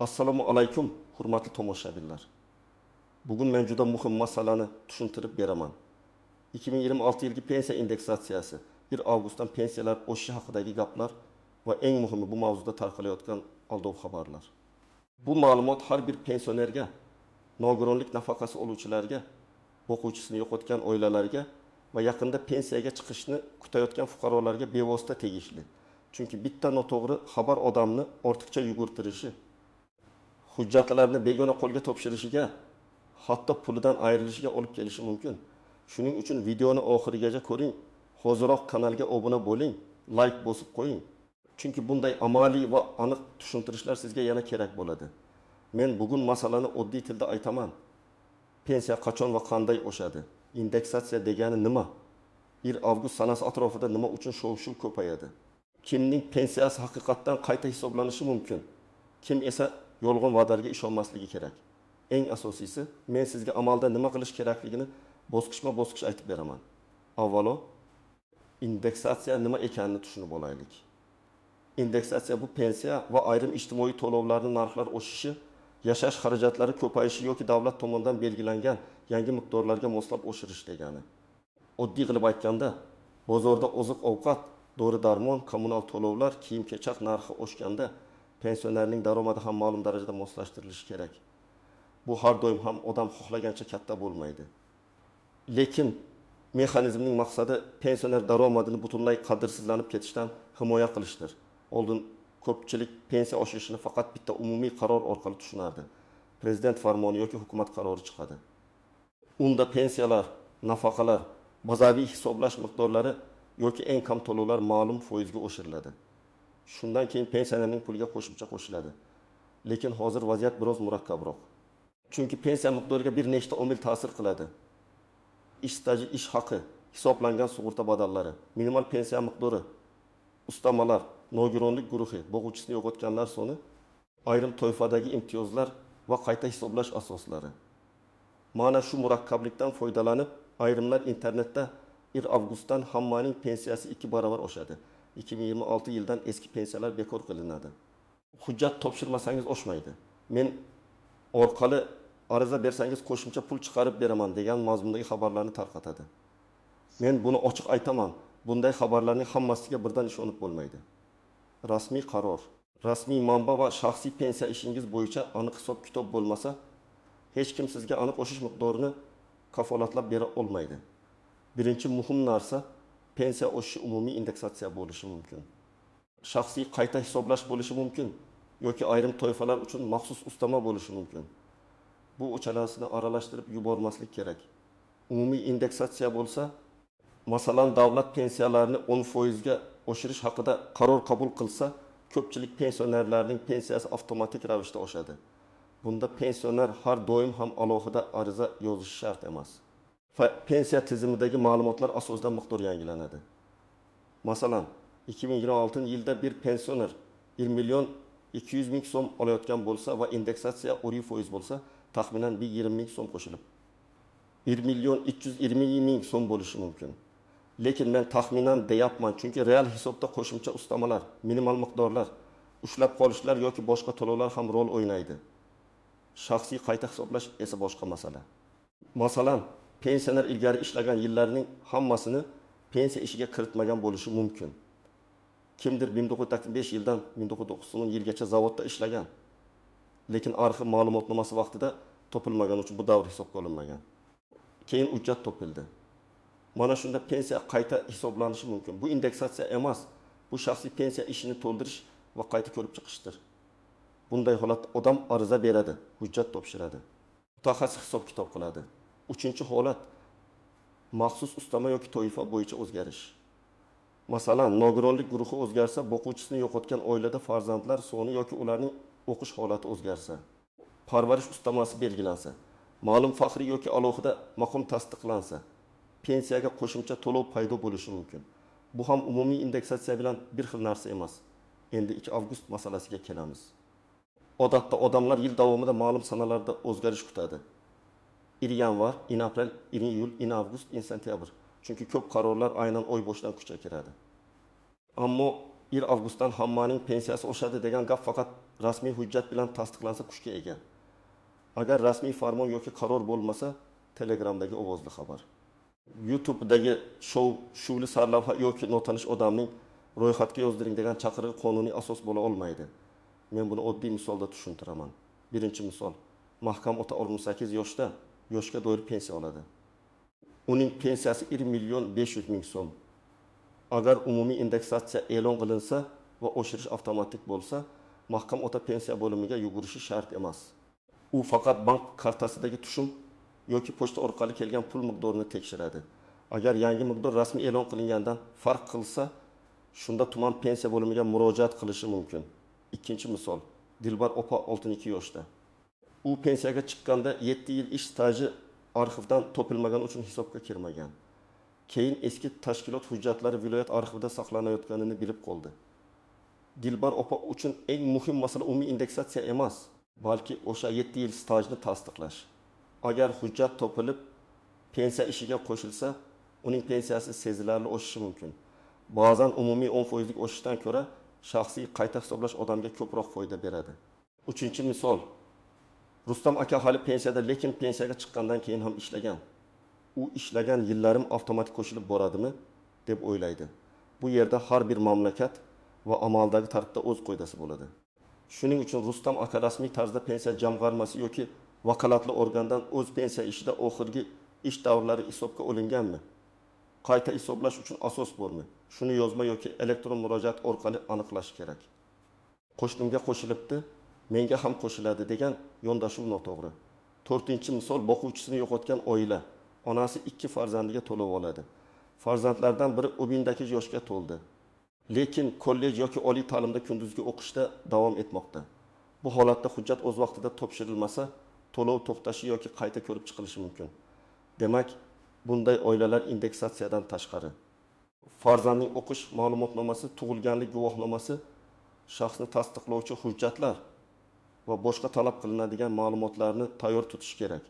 Assalomu alaykum, hurmatli tomoshabinlar. Bugun men juda muhim masalani tushuntirib beraman. 2026 yilgi pensiya indeksatsiyasi, 1 avgustdan pensiyalar o'sishi haqidagi gaplar va eng muhimi bu mavzuda tarqalayotgan aldov xabarlar. Bu ma'lumot har bir pensionerga, nogironlik nafaqasi oluvchilarga, o'quvchisini yo'qotgan oilalarga va yaqinda pensiyaga chiqishni kutayotgan fuqarolarga bevosita tegishli. Chunki bitta noto'g'ri xabar odamni ortiqcha yugurtirishi, hujjatlarni begona qo'lga topshirishiga, hatto pulidan ayrilishiga olib kelishi mumkin. Shuning uchun videoni oxirigacha ko'ring, hoziroq kanalga obuna bo'ling, like bosib qo'ying. Chunki bunday amaliy va aniq tushuntirishlar sizga yana kerak bo'ladi. Men bugun masalani oddiy tilda aytaman. Pensiya qachon va qanday oshadi? Indeksatsiya degani nima? 1 avgust sanasi atrofida nima uchun shov-shuv ko'payadi? Kimning pensiyasi haqiqatdan qayta hisoblanishi mumkin? Kim esa yolg'on va'dalarga ishonmasligi kerak? Eng asosiysi, men sizga amalda nima qilish kerakligini bosqichma-bosqich aytib beraman. Avvalo, indeksatsiya nima ekanini tushunib olaylik. Indeksatsiya bu pensiya va ayrim ijtimoiy to'lovlarning narxlari oshishi, yashash xarajatlari ko'payishi yoki davlat tomonidan belgilangan yangi miqdorlarga moslab oshirish degani. Oddiy qilib aytganda, bozorda oziq-ovqat, dori-darmon, kommunal to'lovlar, kiyim-kechak narxi oshganda pensionerning daromadi ham ma'lum darajada moslashtirilishi kerak. Bu har doim ham odam xohlagancha katta bo'lmaydi. Lekin mexanizmning maqsadi pensioner daromadini butunlay qadrsizlanib ketishdan himoya qilishdir. Oldin ko'pchilik pensiya oshishini faqat bitta umumiy qaror orqali tushunardi. Prezident farmoni yoki hukumat qarori chiqadi. Unda pensiyalar, nafaqalar, bazaviy hisoblash miqdorlari yoki eng kam to'lovlar ma'lum foizga oshiriladi. Shundan keyin pensionerning puliga qo'shimcha qo'shiladi. Lekin hozir vaziyat biroz murakkabroq. Chunki pensiya miqdoriga bir nechta omil ta'sir qiladi. Ish staji, ish haqi, hisoblangan sug'urta badallari, minimal pensiya miqdori, ustamalar, nogironlik guruhi, bo'g'uvchisini yo'qotganlar soni, ayrim toifadagi imtiyozlar va qayta hisoblash asoslari. Mana shu murakkablikdan foydalanib, ayrimlar internetda 1 avgustdan hammaning pensiyasi 2 barobar oshadi. 2026 yildan eski pensiyalar bekor qilinadi. Hujjat topshirmasangiz oshmaydi. Men orqali ariza bersangiz qo'shimcha pul chiqarib beraman degan mazmundagi xabarlarni tarqatadi. Men buni ochiq aytaman. Bunday xabarlarning hammasiga birdan ishonib bo'lmaydi. Rasmiy qaror, rasmiy manba va shaxsiy pensiya ishingiz bo'yicha aniq hisob-kitob bo'lmasa, hech kim sizga aniq oshish miqdorini kafolatlab bera olmaydi. Birinchi muhim narsa, pensiya oshishi umumiy indeksatsiya bo'lishi mumkin. Shaxsiy qayta hisoblash bo'lishi mumkin yoki ayrim toifalar uchun maxsus ustama bo'lishi mumkin. Bu uchalasini aralashtirib yubormaslik kerak. Umumiy indeksatsiya bo'lsa, masalan, davlat pensiyalarini 10% ga oshirish haqida qaror qabul qilsa, ko'pchilik pensionerlarning pensiyasi avtomatik ravishda oshadi. Bunda pensioner har doim ham alohida ariza yozishi shart emas. Pensiya tizimidagi ma'lumotlar asosida miqdor yangilanadi. Masalan, 2026 yilda bir pensioner 1 million 200 ming so'm olayotgan bo'lsa va indeksatsiya 10% bo'lsa, taxminan 120 ming so'm qo'shilib 1 million 320 ming so'm bo'lishi mumkin. Lekin men taxminan deyapman, chunki real hisobda qo'shimcha ustamalar, minimal miqdorlar, ushlab qolishlar yoki boshqa to'lovlar ham rol o'ynaydi. Shaxsiy qayta hisoblash esa boshqa masala. Masalan, pensioner ilgari ishlagan yillarning hammasini pensiya ishiga kiritmagan bo'lishi mumkin. Kimdir 1995 yildan 1990 yilgacha zavodda ishlagan. Lekin arxiv ma'lumotnomasi vaqtida topilmagan uchun bu davr hisobga olinmagan. Keyin hujjat topildi. Mana shunda pensiya qayta hisoblanishi mumkin. Bu indeksatsiya emas, bu shaxsiy pensiya ishini to'ldirish va qayta ko'rib chiqishdir. Bunday holat odam ariza beradi, hujjat topshiradi. Mutaxassis hisob-kitob qiladi. Uchinchi holat, maxsus ustama yoki toifa bo'yicha o'zgarish. Masalan, nogironlik guruhi o'zgarsa, o'quvchisini yo'qotgan oilada farzandlar soni yoki ularning o'qish holati o'zgarsa, parvarish ustamasi belgilansa, ma'lum faxriy yoki alohida maqom tasdiqlansa, pensiyaga qo'shimcha to'lov paydo bo'lishi mumkin. Bu ham umumiy indeksatsiya bilan bir xil narsa emas. Endi 2 avgust masalasiga kelamiz. Odatda odamlar yil davomida ma'lum sanalarda o'zgarish kutadi. 1 yanvar, 1 aprel, 1 iyul, 1 avgust, 1 sentyabr. Chunki ko'p qarorlar aynan oy boshidan kuchga kiradi. Ammo 1 avgustdan hammaning pensiyasi oshadi degan gap faqat rasmiy hujjat bilan tasdiqlansa kuchga ega. Agar rasmiy farmon yoki qaror bo'lmasa, Telegramdagi ovozli xabar. YouTube'dagi shuvli sarlavha yoki notanish odamning ro'yxatga yozdiring degan chaqirig'i qonuniy asos bo'la olmaydi. Men buni oddiy misolda tushuntiraman. Birinchi misol. Mahkam ota 18 yoshda yoshga doir pensiya oladi. Uning pensiyasi 1 million 500 ming so'm. Agar umumiy indeksatsiya e'lon qilinsa va oshirish avtomatik bo'lsa, mahkam ota pensiya bo'limiga yugurishi shart emas. U faqat bank kartasidagi tushum yoki pochta orqali kelgan pul miqdorini tekshiradi. Agar yangi miqdor rasmiy e'lon qilingandan farq qilsa, shunda tuman pensiya bo'limiga murojaat qilishi mumkin. Ikkinchi misol. Dilbar opa 62 yoshda. U pensiyaga chiqqanda 7 yil ish staji arxivdan topilmagan uchun hisobga kirmagan. Keyin eski tashkilot hujjatlari viloyat arxivida saqlanayotganini bilib qoldi. Dilbar opa uchun eng muhim masala umumiy indeksatsiya emas, balki o'sha 7 yil stajni tasdiqlash. Agar hujjat topilib pensiya ishiga qo'shilsa, uning pensiyasi sezilarli oshishi mumkin. Ba'zan umumiy 10% lik oshishdan ko'ra shaxsiy qayta hisoblash odamga ko'proq foyda beradi. Uchinchi misol. Rustam aka hali pensiyada, lekin pensiyaga chiqqandan keyin ham ishlagan. U ishlagan yillarim avtomatik qo'shilib boradimi deb o'ylaydi. Bu yerda har bir mamlakat va amaldagi tartibda o'z qo'ydasi bo'ladi. Shuning uchun Rustam aka rasmiy tarzda pensiya jamg'armasi yoki vakolatli organdan o'z pensiya ishida oxirgi ish davrlari hisobga olinganmi? Qayta hisoblash uchun asos bormi? Shuni yozma yoki elektron murojaat orqali aniqlash kerak. Qo'shnimga qo'shilibdi, menga ham qo'shiladi degan yondashuv noto'g'ri. To'rtinchi misol, boquvchisini yo'qotgan oila. Onasi 2 farzandiga to'lov oladi. Farzandlardan biri ubindagi yoshga to'ldi. Lekin kollej yoki oliy ta'limda kunduzgi o'qishda davom etmoqda. Bu holatda hujjat o'z vaqtida topshirilmasa, to'lov to'xtashi yoki qayta ko'rib chiqilishi mumkin. Demak, bunday oilalar indeksatsiyadan tashqari. Farzandning o'qish ma'lumotnomasi, tug'ilganlik guvohnomasi, shaxsni tasdiqlovchi hujjatlar va boshqa talab qilinadigan ma'lumotlarni tayyor tutish kerak.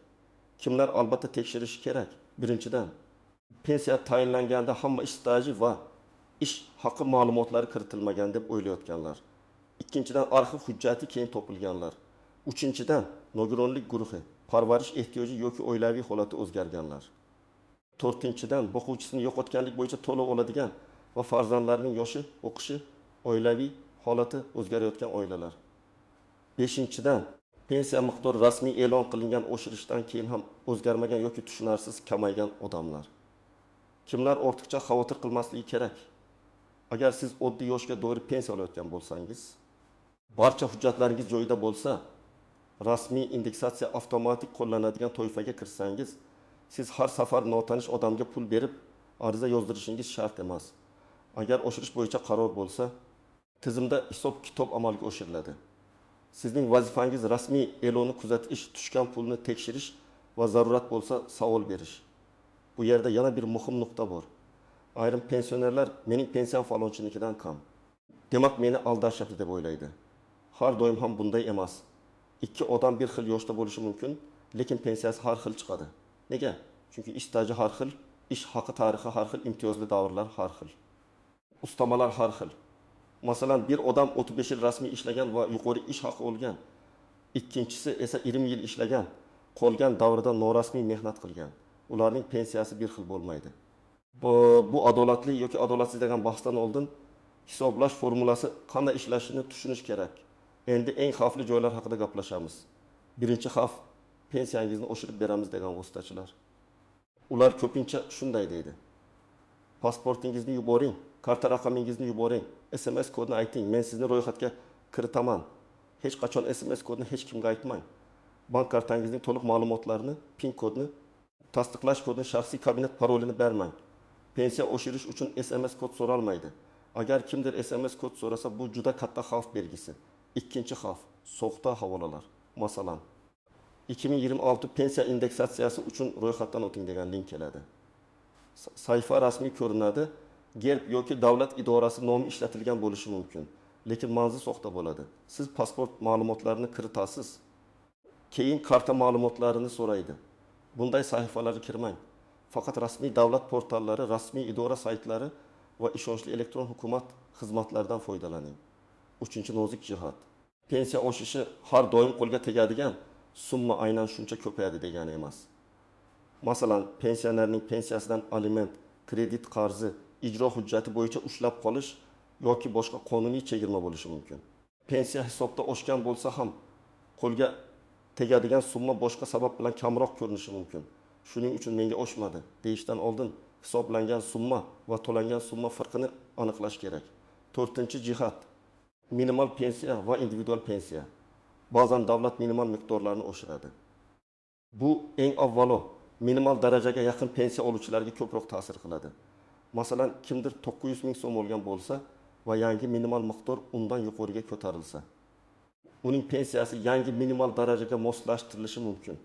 Kimlar albatta tekshirishi kerak? Birinchidan, pensiya tayinlanganda hamma ish staji va ish haqi ma'lumotlari kiritilmagan deb o'ylayotganlar. Ikkinchidan, arxiv hujjati keyin topilganlar. Uchinchidan, nogironlik guruhi, parvarish ehtiyoji yoki oilaviy holati o'zgarganlar. To'rtinchidan, boquvchisini yo'qotganlik bo'yicha to'lov oladigan va farzandlarining yoshi, o'qishi, oilaviy holati o'zgarayotgan oilalar. Beshinchidan, pensiya miqdori rasmiy e'lon qilingan oshirishdan keyin ham o'zgarmagan yoki tushunarsiz kamaygan odamlar. Kimlar ortiqcha xavotir qilmasligi kerak? Agar siz oddiy yoshga doir pensiya olayotgan bo'lsangiz, barcha hujjatlaringiz joyida bo'lsa, rasmiy indeksatsiya avtomatik qo'llanadigan toifaga kirsangiz, siz har safar notanish odamga pul berib ariza yozdirishingiz shart emas. Agar oshirish bo'yicha qaror bo'lsa, tizimda hisob-kitob amalga oshiriladi. Sizning vazifangiz rasmiy e'lonni kuzatish, tushgan pulni tekshirish va zarurat bo'lsa savol berish. Bu yerda yana bir muhim nuqta bor. Ayrim pensionerlar mening pensiyam falonchinikidan kam. Demak, meni aldashyapti deb o'ylaydi. Har doim ham bunday emas. Ikki odam bir xil yoshda bo'lishi mumkin, lekin pensiyasi har xil chiqadi. Nega? Chunki ish staji har xil, ish haqi tarixi har xil, imtiyozli davrlar har xil. Ustamalar har xil. Masalan, bir odam 35 yil rasmiy ishlagan va yuqori ish haqi olgan. Ikkinchisi esa 20 yil ishlagan, qolgan davrida norasmiy mehnat qilgan. Ularning pensiyasi bir xil bo'lmaydi. Bu adolatli yoki adolatsiz degan bahsdan oldin hisoblash formulasi qanday ishlashini tushunish kerak. Endi eng xavfli joylar haqida gaplashamiz. Birinchi xavf, pensiyangizni oshirib beramiz degan vositachilar. Ular ko'pincha shunday deydi. Pasportingizni yuboring, karta raqamingizni yuboring, SMS kodini ayting, men sizni ro'yxatga kiritaman. Hech qachon SMS kodini hech kimga aytmang. Bank kartangizning to'liq ma'lumotlarini, PIN kodini, tasdiqlash kodini, shaxsiy kabinet parolini bermang. Pensiya oshirish uchun SMS kod so'ralmaydi. Agar kimdir SMS kod so'rasa, bu juda katta xavf belgisi. Ikkinchi xavf, soxta havolalar. Masalan, 2026 pensiya indeksatsiyasi uchun ro'yxatdan o'ting degan link keladi. Sayfa rasmiy ko'rinadi, gerb yoki davlat idorasi nomi ishlatilgan bo'lishi mumkin, lekin manzil soxta bo'ladi. Siz pasport ma'lumotlarini kiritasiz, keyin karta ma'lumotlarini so'raydi. Bunday sahifalarga kirmang. Faqat rasmiy davlat portallari, rasmiy idora saytlari va ishonchli elektron hukumat xizmatlaridan foydalaning. Uchinchi nozik jihat. Pensiya oshishi har doim qo'lga tegadigan summa aynan shuncha ko'payadi degani emas. Masalan, pensionerning pensiyasidan aliment, kredit qarzi, ijro hujjati bo'yicha ushlab qolish yoki boshqa qonuniy chegirma bo'lishi mumkin. Pensiya hisobda oshgan bo'lsa ham qo'lga tegadigan summa boshqa sabab bilan kamroq ko'rinishi mumkin. Shuning uchun menga oshmadi deyishdan oldin hisoblangan summa va to'langan summa farqini aniqlash kerak. 4-jihat minimal pensiya va individual pensiya. Ba'zan davlat minimal miqdorlarni oshiradi. Bu eng avvalo minimal darajaga yaqin pensiya oluvchilarga ko'proq ta'sir qiladi. Masalan, kimdir 900 ming so'm olgan bo'lsa va yangi minimal miqdor undan yuqoriga ko'tarilsa, uning pensiyasi yangi minimal darajaga moslashtirilishi mumkin.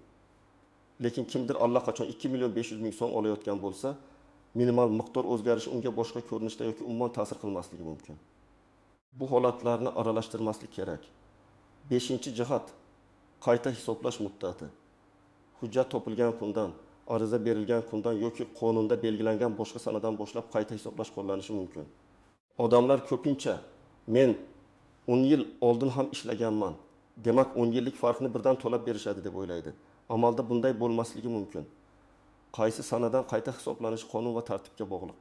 Lekin kimdir allaqachon 2 million 500 ming so'm olayotgan bo'lsa, minimal miqdor o'zgarishi unga boshqa ko'rinishda yoki umuman ta'sir qilmasligi mumkin. Bu holatlarni aralashtirmaslik kerak. 5-jihat qayta hisoblash muddati. Hujjat topilgan kundan, ariza berilgan kundan yoki qonunda belgilangan boshqa sanadan boshlab qayta hisoblash qo'llanishi mumkin. Odamlar ko'pincha men 10 yil oldin ham ishlaganman, demak 10 yillik farqni birdan to'lab berishadi deb o'ylaydi. Amalda bunday bo'lmasligi mumkin. Qaysi sanadan qayta hisoblanishi qonun va tartibga bog'liq.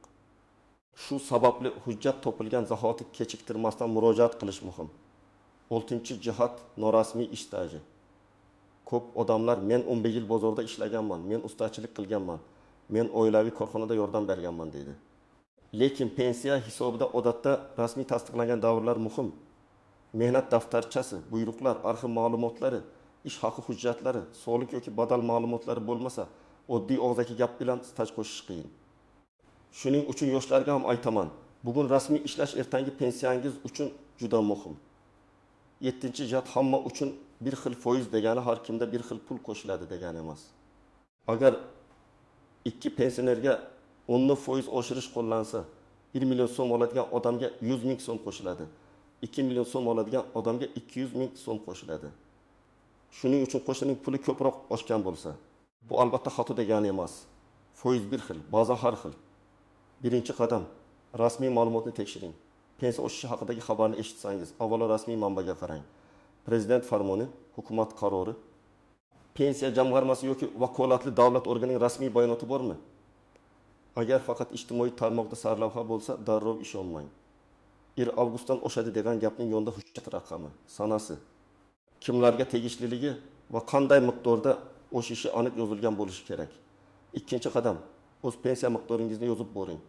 Shu sababli hujjat topilgan zahoti kechiktirmasdan murojaat qilish muhim. 6-jihat norasmiy ish staji. Ko'p odamlar men 15 yil bozorda ishlaganman, men ustachilik qilganman, men oilaviy korxonada yordam berganman deydi. Lekin pensiya hisobida odatda rasmiy tasdiqlangan davrlar muhim. Mehnat daftarchasi, buyruqlar, arxiv ma'lumotlari, ish haqi hujjatlari, soliq yoki badal ma'lumotlari bo'lmasa, oddiy og'zaki gap bilan staj qo'shish qiyin. Shuning uchun yoshlarga ham aytaman, bugun rasmiy ishlash ertangi pensiyangiz uchun juda muhim. 7-jihat hamma uchun bir xil foiz degani har kimda bir xil pul qo'shiladi degani emas. Agar ikki pensionerga 10% oshirish qo'llansa, 1 million so'm oladigan odamga 100 ming so'm qo'shiladi. 2 million so'm oladigan odamga 200 ming so'm qo'shiladi. Shuning uchun qo'shimning puli ko'proq oshgan bo'lsa, bu albatta xato degani emas. Foiz bir xil, ba'zan har xil. Birinchi qadam, rasmiy ma'lumotni tekshiring. Pensiya oshishi haqidagi xabarni eshitsangiz, avvalo rasmiy manbaga qarang. Prezident farmoni, hukumat qarori, pensiya jamg'armasi yoki vakolatli davlat organining rasmiy bayonoti bormi? Agar faqat ijtimoiy tarmoqda sarlavha bo'lsa, darrov ishonmang. 1 avgustdan oshadi degan gapning yonida hujjat raqami, sanasi, kimlarga tegishliligi va qanday miqdorda oshishi aniq yozilgan bo'lishi kerak. Ikkinchi qadam, o'z pensiya miqdoringizni yozib boring.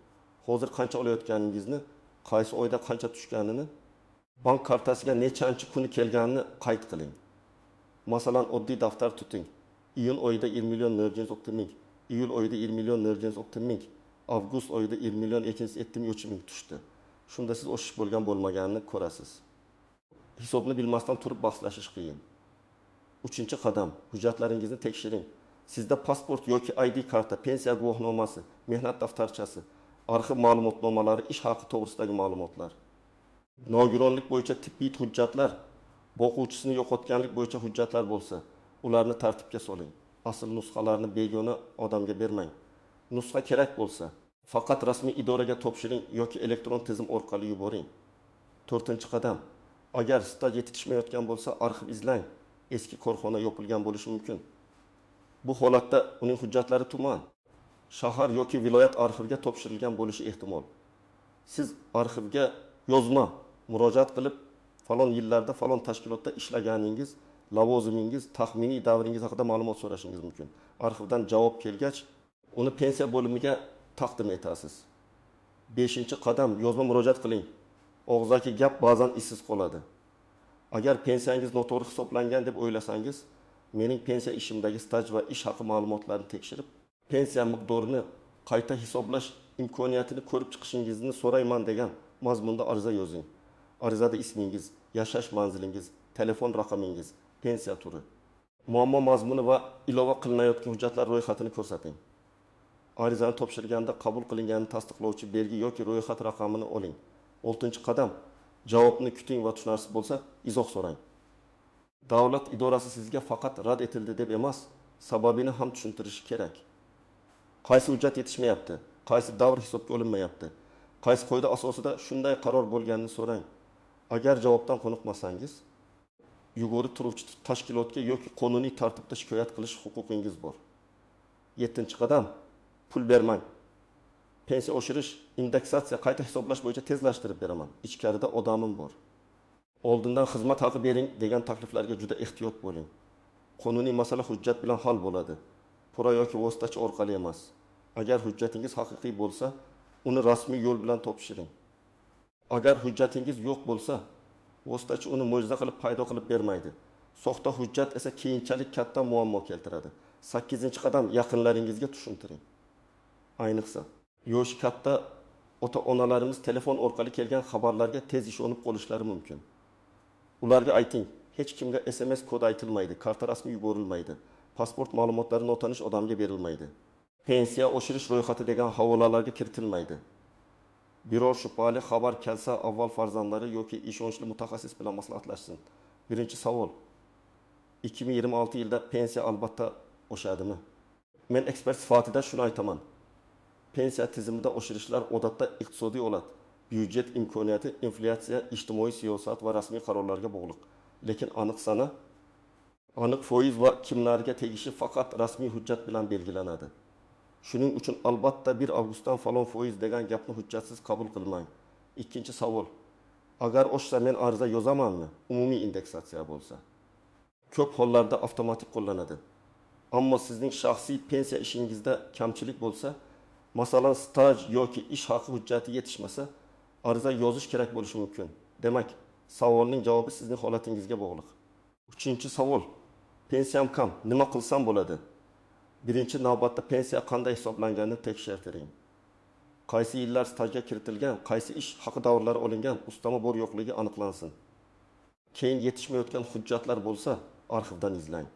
Hozir qancha olayotganingizni, qaysi oyda qancha tushganini, bank kartasiga nechanchi kuni kelganini qayd qiling. Masalan, oddiy daftar tuting. Iyun oyida 20 million 960 ming, iyul oyida 20 million 960 ming, avgust oyida 20 million 270 ming tushdi. Shunda siz oshish bo'lgan bo'lmaganini ko'rasiz. Hisobni bilmasdan turib bahslashish qiyin. 3-qadam, hujjatlaringizni tekshiring. Sizda pasport yoki ID karta, pensiya guvohnomasi, mehnat daftarchasi, arxiv ma'lumotnomalari, ish haqi to'g'risidagi ma'lumotlar, nogironlik bo'yicha tibbiy hujjatlar, boquvchisini yo'qotganlik bo'yicha hujjatlar bo'lsa, ularni tartibga soling. Asl nusxalarni begona odamga bermang. Nusxa kerak bo'lsa, faqat rasmiy idoraga topshiring yoki elektron tizim orqali yuboring. 4-qadam, agar staj yetishmayotgan bo'lsa, arxiv izlang. Eski korxona yopilgan bo'lishi mumkin. Bu holatda uning hujjatlari tuman, shahar yoki viloyat arxiviga topshirilgan bo'lishi ehtimol. Siz arxivga yozma murojaat qilib, falon yillarda falon tashkilotda ishlaganingiz, lavozimingiz, taxminiy davringiz haqida ma'lumot so'rashingiz mumkin. Arxivdan javob kelgach, uni pensiya bo'limiga taqdim etasiz. 5-qadam, yozma murojaat qiling. Og'zaki gap ba'zan izsiz qoladi. Agar pensiyangiz noto'g'ri hisoblangan deb o'ylasangiz, mening pensiya ishimdagi staj va ish haqi ma'lumotlarini tekshirib, pensiya miqdorini qayta hisoblash imkoniyatini ko'rib chiqishingizni so'rayman degan mazmunda ariza yozing. Arizada ismingiz, yashash manzilingiz, telefon raqamingiz, pensiya turi, muammo mazmuni va ilova qilinayotgan hujjatlar ro'yxatini ko'rsating. Arizani topshirganda qabul qilinganini tasdiqlovchi belgi yoki ro'yxat raqamini oling. 6-qadam, javobni kuting va tushunarsiz bo'lsa, izoh so'rang. Davlat idorasi sizga faqat rad etildi deb emas, sababini ham tushuntirishi kerak. Qaysi hujjat yetishmayapti, qaysi davr hisobga olinmayapti, qaysi qoida asosida shunday qaror bo'lganini so'rang. Agar javobdan qoniqmasangiz, yuqori turuvchi tashkilotga yoki qonuniy tartibda shikoyat qilish huquqingiz bor. 7-qadam pul bermang. Pensiya oshirish, indeksatsiya, qayta hisoblash bo'yicha tezlashtirib beraman. Ichkarida odamim bor. Oldindan xizmat haqi bering degan takliflarga juda ehtiyot bo'ling. Qonuniy masala hujjat bilan hal bo'ladi. Pora yoki vositachi orqali emas. Agar hujjatingiz haqiqiy bo'lsa, uni rasmiy yo'l bilan topshiring. Agar hujjatingiz yo'q bo'lsa, vositachi uni mo'jiza qilib paydo qilib bermaydi. Soxta hujjat esa keyinchalik katta muammo keltiradi. 8-qadam yaqinlaringizga tushuntiring. Ayniqsa, yoshi katta ota-onalarimiz telefon orqali kelgan xabarlarga tez ishonib qolishlari mumkin. Ularga ayting, hech kimga SMS kod aytilmaydi, karta rasmi yuborilmaydi, pasport ma'lumotlari notanish odamga berilmaydi. Pensiya oshirish ro'yxati degan havolalarga kiritilmaydi. Biror shubhali xabar kelsa, avval farzandlari yoki ishonchli mutaxassis bilan maslahatlashsin. Birinchi savol. 2026 yilda pensiya albatta oshadimi? Men ekspert sifatida shuni aytaman. Pensiya tizimida oshirishlar odatda iqtisodiy holat, byudjet imkoniyati, inflyatsiya, ijtimoiy siyosat va rasmiy qarorlarga bog'liq. Lekin aniq sana, aniq foiz va kimlarga tegishi faqat rasmiy hujjat bilan belgilanadi. Shuning uchun albatta 1 avgustdan falon foiz degan gapni hujjatsiz qabul qilmang. Ikkinchi savol. Agar oshsa men ariza yozamanmi? Umumiy indeksatsiya bo'lsa. Ko'p hollarda avtomatik qo'llanadi. Ammo sizning shaxsiy pensiya ishingizda kamchilik bo'lsa, masalan, staj yoki ish haqi hujjati yetishmasa, ariza yozish kerak bo'lishi mumkin. Demak, savolning javobi sizning holatingizga bog'liq. Uchinchi savol. Pensiyam kam, nima qilsam bo'ladi? Birinchi navbatda pensiya qanday hisoblanganini tekshirtiring. Qaysi yillar stajga kiritilgan, qaysi ish haqi davrlari olingan, ustama bor yo'qligi aniqlansin. Keyin yetishmayotgan hujjatlar bo'lsa, arxivdan izlang.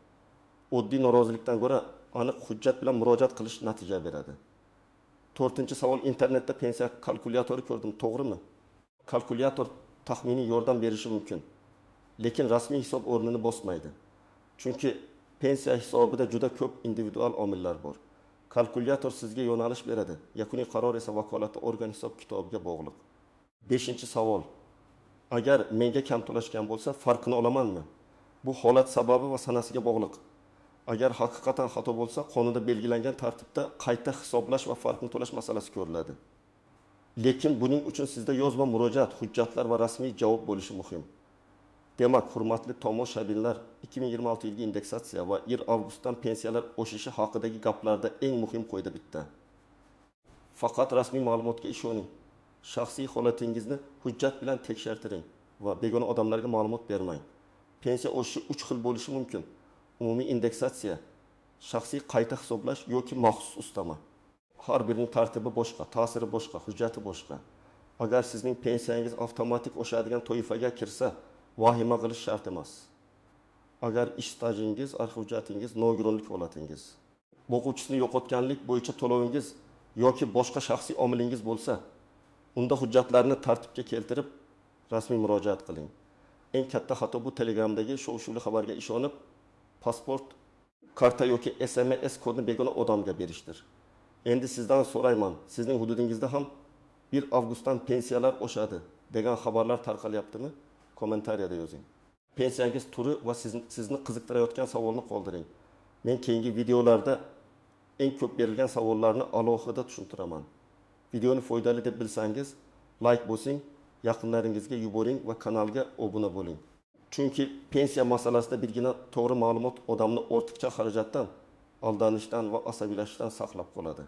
Oddiy norozilikdan ko'ra aniq hujjat bilan murojaat qilish natija beradi. 4-savol. Internetda pensiya kalkulyatori ko'rdim, to'g'rimi? Kalkulyator taxminiy yordam berishi mumkin, lekin rasmiy hisob o'rnini bosmaydi. Chunki pensiya hisobida juda ko'p individual omillar bor. Kalkulyator sizga yo'nalish beradi. Yakuniy qaror esa vakolatli organ hisob kitobiga bog'liq. 5-savol. Agar menga kam to'lashgan bo'lsa, farqini olamanmi? Bu holat sababi va sanasiga bog'liq. Agar haqiqatan xato bo'lsa, qonunda belgilangan tartibda qayta hisoblash va farqni to'lash masalasi ko'riladi. Lekin buning uchun sizda yozma murojaat, hujjatlar va rasmiy javob bo'lishi muhim. Demak, hurmatli tomoshabinlar, 2026 yilgi indeksatsiya va 1 avgustdan pensiyalar oshishi haqidagi gaplarda eng muhim qo'ydi bitta. Faqat rasmiy ma'lumotga ishoning. Shaxsiy holatingizni hujjat bilan tekshirtiring va begona odamlarga ma'lumot bermang. Pensiya oshishi 3 xil bo'lishi mumkin. Umumiy indeksatsiya, shaxsiy qayta hisoblash yoki maxsus ustama. Har birining tartibi boshqa, ta'siri boshqa, hujjati boshqa. Agar sizning pensiyangiz avtomatik oshadigan toifaga kirsa, vahima qilish shart emas. Agar ish stajingiz, arxiv hujjatingiz, nogironlik holatingiz, o'quvchisini yo'qotganlik bo'yicha to'lovingiz yoki boshqa shaxsiy omilingiz bo'lsa, unda hujjatlarni tartibga keltirib rasmiy murojaat qiling. Eng katta xato bu Telegramdagi shov-shuvli xabarga ishonib, pasport, karta yoki SMS kodini begona odamga berishdir. Endi sizdan so'rayman, sizning hududingizda ham 1 avgustdan pensiyalar oshadi degan xabarlar tarqalyaptimi? Kommentariyada yozing. Pensiyangiz turi va sizni qiziqtirayotgan savolni qoldiring. Men keyingi videolarda eng ko'p berilgan savollarni alohida tushuntiraman. Videoni foydali deb bilsangiz, like bosing, yaqinlaringizga yuboring va kanalga obuna bo'ling. Chunki pensiya masalasida birgina to'g'ri ma'lumot odamni ortiqcha xarajatdan, aldanishdan va asabiylashishdan saqlab qoladi.